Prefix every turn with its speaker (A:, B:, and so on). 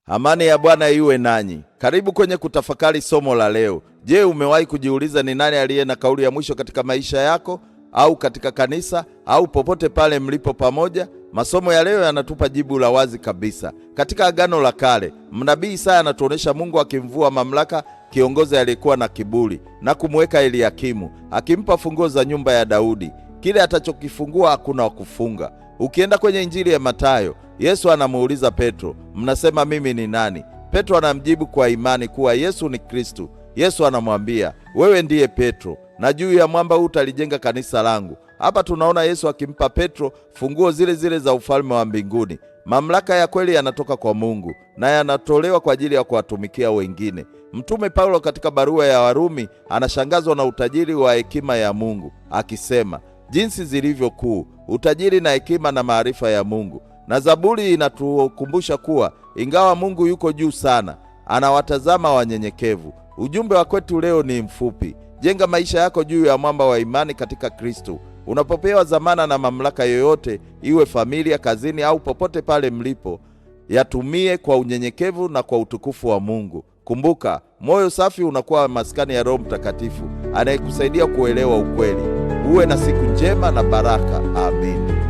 A: Amani ya Bwana iwe nanyi. Karibu kwenye kutafakari somo la leo. Je, umewahi kujiuliza ni nani aliye na kauli ya mwisho katika maisha yako, au katika kanisa, au popote pale mlipo pamoja? Masomo ya leo yanatupa jibu la wazi kabisa. Katika Agano la Kale, mnabii Isaya anatuonesha Mungu akimvua mamlaka kiongozi aliyekuwa na kiburi na kumweka Eliakimu, akimpa funguo za nyumba ya Daudi. Kile atachokifungua hakuna wa kufunga. Ukienda kwenye Injili ya Mathayo, Yesu anamuuliza Petro, mnasema mimi ni nani? Petro anamjibu kwa imani kuwa Yesu ni Kristo. Yesu anamwambia, wewe ndiye Petro, na juu ya mwamba huu utalijenga kanisa langu. Hapa tunaona Yesu akimpa Petro funguo zile zile za ufalme wa mbinguni. Mamlaka ya kweli yanatoka kwa Mungu na yanatolewa kwa ajili ya kuwatumikia wengine. Mtume Paulo katika barua ya Warumi anashangazwa na utajiri wa hekima ya Mungu, akisema jinsi zilivyo kuu utajiri na hekima na maarifa ya Mungu. Na Zaburi inatukumbusha kuwa ingawa Mungu yuko juu sana, anawatazama wanyenyekevu. Ujumbe wa kwetu leo ni mfupi: jenga maisha yako juu ya mwamba wa imani katika Kristo. Unapopewa dhamana na mamlaka yoyote, iwe familia, kazini au popote pale mlipo, yatumie kwa unyenyekevu na kwa utukufu wa Mungu. Kumbuka, moyo safi unakuwa maskani ya Roho Mtakatifu anayekusaidia kuelewa ukweli. Uwe na siku njema na baraka. Amen.